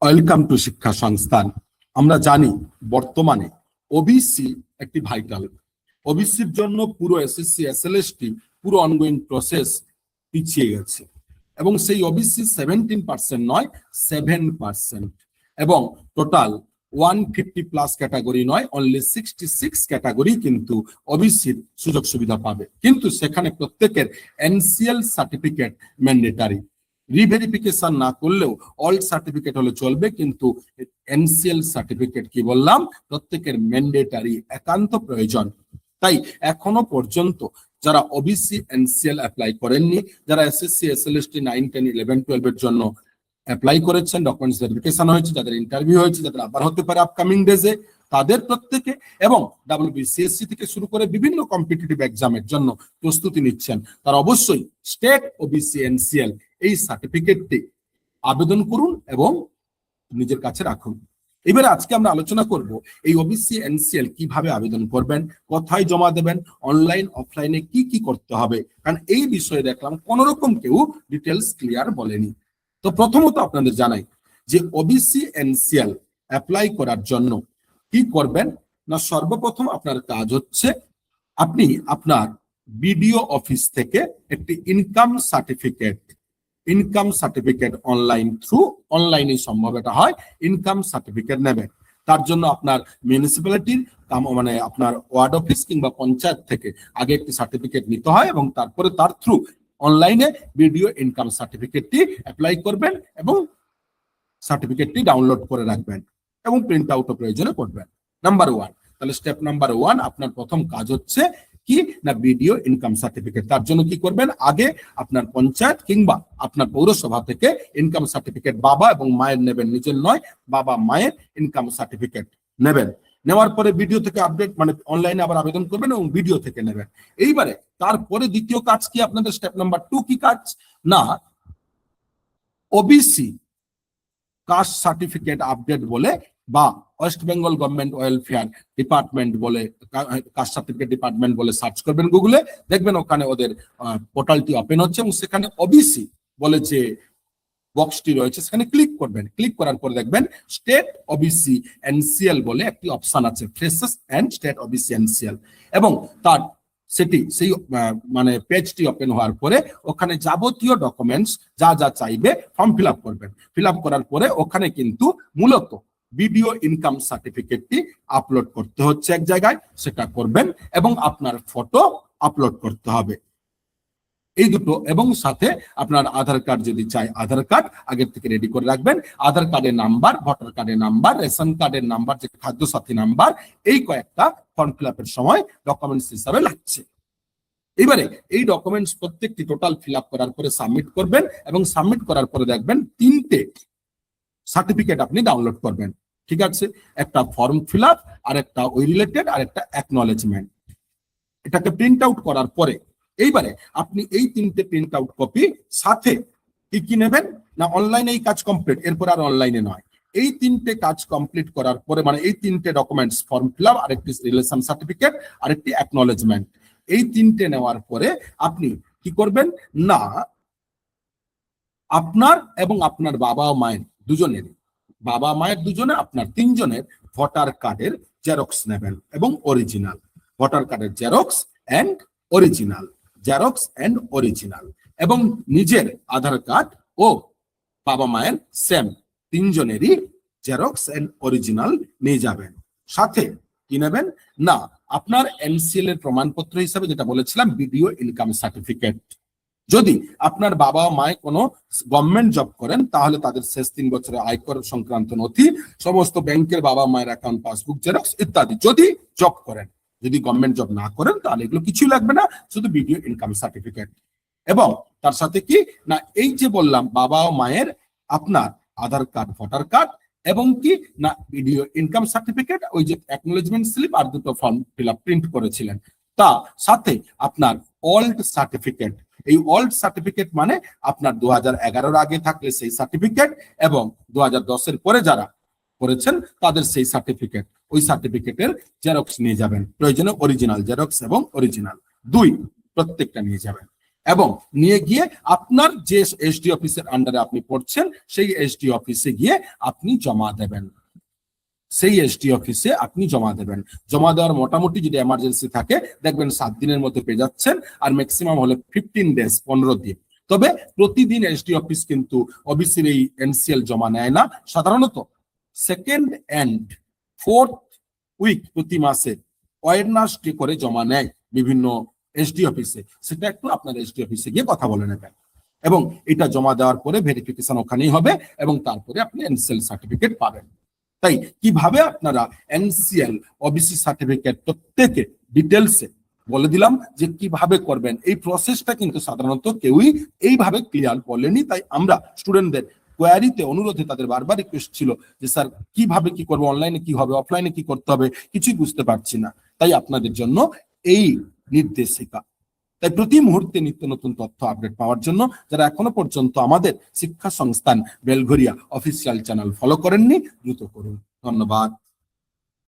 Welcome to শিক্ষা সংস্থান। আমরা জানি বর্তমানে ওবিসি একটি ভাইটাল। ওবিসির জন্য পুরো এসএসসি এসএলএসটি পুরো অনগোয়িং প্রসেস পিছিয়ে গেছে এবং সেই ওবিসি 17% নয় 7%, এবং টোটাল 150+ ক্যাটাগরি নয়, অনলি 66 ক্যাটাগরি কিন্তু ওবিসির সুযোগ সুবিধা পাবে। কিন্তু সেখানে প্রত্যেকের এনসিএল সার্টিফিকেট ম্যান্ডেটারি। রিভেরিফিকেশন না করলেও অল সার্টিফিকেট হলে চলবে, কিন্তু এনসিএল সার্টিফিকেট কি বললাম প্রত্যেকের ম্যান্ডেটারি, একান্ত প্রয়োজন। তাই এখনো পর্যন্ত যারা ওবিসি এনসিএল অ্যাপ্লাই করেননি, যারা এসএসসি এসএলএসটি 9, 10, 11, 12 এর জন্য অ্যাপ্লাই করেছেন, ডকুমেন্টস ভেরিফিকেশন হয়েছে, যাদের ইন্টারভিউ হয়েছে, যাদের আবার হতে পারে আপকামিং ডেজে, তাদের প্রত্যেকে এবং WBCSC থেকে শুরু করে বিভিন্ন কম্পিটিটিভ এক্সামের জন্য প্রস্তুতি নিচ্ছেন, তারা অবশ্যই স্টেট ওবিসি এনসিএল এই সার্টিফিকেটটি আবেদন করুন এবং নিজের কাছে রাখুন। এবারে আজকে আমরা আলোচনা করব এই ওবিসি এনসিএল কিভাবে আবেদন করবেন, কোথায় জমা দেবেন, অনলাইন অফলাইনে কি কি করতে হবে, কারণ এই বিষয়ে দেখলাম কোন রকম কেউ ডিটেলস ক্লিয়ার বলেনি। তো প্রথমত আপনাদের জানাই যে ওবিসি এনসিএল অ্যাপ্লাই করার জন্য কি করবেন না, সর্বপ্রথম আপনার কাজ হচ্ছে আপনি আপনার বিডিও অফিস থেকে একটি ইনকাম সার্টিফিকেট অনলাইনে সম্ভব এটা হয়, ইনকাম সার্টিফিকেট নেবেন। তার জন্য আপনার মিউনিসিপ্যালিটির মানে আপনার ওয়ার্ড অফিস কিংবা পঞ্চায়েত থেকে আগে একটি সার্টিফিকেট নিতে হয় এবং তারপরে তার থ্রু অনলাইনে ভিডিও ইনকাম সার্টিফিকেটটি অ্যাপ্লাই করবেন এবং সার্টিফিকেটটি ডাউনলোড করে রাখবেন এবং প্রিন্ট আউটও প্রয়োজনে করবেন। নাম্বার 1, তাহলে স্টেপ নাম্বার 1 আপনার প্রথম কাজ হচ্ছে কি না ভিডিও ইনকাম সার্টিফিকেট। তার জন্য কি করবেন, আগে আপনার পঞ্চায়েত কিংবা আপনার পৌরসভা থেকে ইনকাম সার্টিফিকেট বাবা এবং মায়ের নেবেন, নিজের নয়, বাবা মায়ের ইনকাম সার্টিফিকেট নেবেন। নেওয়ার পরে ভিডিও থেকে আপডেট মানে অনলাইনে আবার আবেদন করবেন এবং ভিডিও থেকে নেবেন। এইবারে তারপরে দ্বিতীয় কাজ কি আপনাদের, স্টেপ নাম্বার 2 কি কাজ না, ওবিসি কাস্ট সার্টিফিকেট আপডেট বলে বা West Bengal government welfare department বলে, কাস্ট সার্টিফিকেট ডিপার্টমেন্ট বলে সার্চ করবেন গুগলে, দেখবেন ওখানে ওদের পোর্টালটি ওপেন হচ্ছে এবং সেখানে ওবিসি বলে যে বক্সটি রয়েছে সেখানে ক্লিক করবেন। ক্লিক করার পর দেখবেন স্টেট ওবিসি এনসিএল বলে একটি অপশন আছে, ফ্রেশেস এন্ড স্টেট ওবিসি এনসিএল, এবং তার সেই মানে পেজটি ওপেন হওয়ার পরে ওখানে যাবতীয় ডকুমেন্টস যা যা চাইবে ফর্ম ফিল আপ করবেন। ফিল আপ করার পরে ওখানে কিন্তু মূলত ভিডিও ইনকাম সার্টিফিকেটটি আপলোড করতে হচ্ছে এক জায়গায়, সেটা করবেন এবং আপনার ফটো আপলোড করতে হবে এই দুটো, এবং সাথে আপনার আধার কার্ড যদি চাই আধার কার্ড আগের থেকে রেডি করে রাখবেন। আধার কার্ডের নাম্বার, ভোটার কার্ডের নাম্বার, রেশন কার্ডের নাম্বার, যে খাদ্য সাথী নাম্বার, এই কয়েকটা ফর্ম ফিল আপের সময় ডকুমেন্টস হিসাবে লাগছে। এবারে এই ডকুমেন্টস প্রত্যেকটি টোটাল ফিল আপ করার পরে সাবমিট করবেন এবং সাবমিট করার পরে দেখবেন 3টে সার্টিফিকেট আপনি ডাউনলোড করবেন। ঠিক আছে, একটা ফর্ম ফিল আপ, আর একটা ওই রিলেটেড, আর একটা অ্যাকনলেজমেন্ট। এটাকে প্রিন্ট আউট করার পরে এইবারে আপনি এই 3টে প্রিন্ট আউট কপি সাথে কি নেবেন না, অনলাইনে এই কাজ কমপ্লিট, এরপর আর অনলাইনে নয়, এই 3টে কাজ কমপ্লিট করার পরে মানে এই 3টে ডকুমেন্টস, ফর্ম ফিল আপ, আরেকটি রিলেশন সার্টিফিকেট, আরেকটি অ্যাকনলেজমেন্ট, এই 3টে নেওয়ার পরে আপনি কি করবেন না, আপনার এবং আপনার বাবা মায়ের দুজনের, আপনার 3জনের ভোটার কার্ডের জেরক্স নেবেন এবং অরিজিনাল, ভোটার কার্ডের জেরক্স এন্ড অরিজিনাল, এবং নিজের আধার কার্ড ও বাবা মায়ের সেম 3জনেরই জেরক্স এন্ড অরিজিনাল নিয়ে যাবেন। সাথে কি নেবেন না, আপনার এনসিএল এর প্রমাণপত্র হিসাবে যেটা বলেছিলাম ভিডিও ইনকাম সার্টিফিকেট। যদি আপনার বাবা মায় কোনো গভর্নমেন্ট জব করেন তাহলে তাদের শেষ 3 বছরের আয়কর সংক্রান্ত নথি, সমস্ত ব্যাংকের বাবা মায়ের অ্যাকাউন্ট পাসবুক জেরক্স ইত্যাদি, যদি জব করেন। যদি গভর্নমেন্ট জব না করেন তাহলে এগুলো কিছুই লাগবে না, শুধু ভিডিও ইনকাম সার্টিফিকেট। এবং তার সাথে কি না, এই যে বললাম বাবা ও মায়ের আপনার আধার কার্ড, ভোটার কার্ড, এবং কি না ভিডিও ইনকাম সার্টিফিকেট, ওই যে অ্যাকনলেজমেন্ট স্লিপ, আর 2টো ফর্ম ফিল আপ প্রিন্ট করেছিলেন, তা সাথে আপনার ওল্ড সার্টিফিকেট। এই ওল্ড সার্টিফিকেট মানে আপনার 2011-এর আগে থাকলে সেই সার্টিফিকেট, এবং 2010-এর পরে যারা করেছেন তাদের সেই সার্টিফিকেট, ওই সার্টিফিকেটের জেরক্স নিয়ে যাবেন, প্রয়োজনে অরিজিনাল জেরক্স এবং অরিজিনাল 2 প্রত্যেকটা নিয়ে যাবেন। এবং নিয়ে গিয়ে আপনার যে এসডি অফিসের আন্ডারে আপনি পড়ছেন সেই এসডি অফিসে গিয়ে আপনি জমা দেবেন। সেই এসডি অফিসে আপনি জমা দেবেন। জমা দেওয়ার মোটামুটি যদি এমার্জেন্সি থাকে দেখবেন 7 দিনের মধ্যে পেয়ে যাচ্ছেন, আর ম্যাক্সিমাম হলে 15 ডেজ, 15 দিন। তবে প্রতিদিন এসডি অফিস কিন্তু ওবিসির এই এনসিএল জমা নেয় না। সাধারণত সেকেন্ড এন্ড ফোর্থ উইক প্রতি মাসে ওয়েডনেসডে করে জমা নেয় বিভিন্ন এসডি অফিসে। সেটা একটু আপনার এসডি অফিসে গিয়ে কথা বলে নেবেন, এবং এটা জমা দেওয়ার পরে ভেরিফিকেশন ওখানেই হবে এবং তারপরে আপনি এনসিএল সার্টিফিকেট পাবেন। তাই কিভাবে আপনারা এনসিএল ওবিসি সার্টিফিকেট প্রত্যেকে ডিটেলসে বলে দিলাম যে কিভাবে করবেন। এই প্রসেসটা কিন্তু সাধারণত কেউই এইভাবে ক্লিয়ার বলেনি। তাই আমরা স্টুডেন্টদের কোয়ারিতে, অনুরোধে, তাদের বারবার রিকোয়েস্ট ছিল যে স্যার কিভাবে কি করবো, অনলাইনে কি হবে, অফলাইনে কি করতে হবে, কিছুই বুঝতে পারছি না। তাই আপনাদের জন্য এই নির্দেশিকা। তাই প্রতি মুহূর্তে নিত্য নতুন তথ্য আপডেট পাওয়ার জন্য যারা এখনো পর্যন্ত আমাদের শিক্ষা সংস্থান বেলঘরিয়া অফিসিয়াল চ্যানেল ফলো করেননি, দ্রুত করুন। ধন্যবাদ।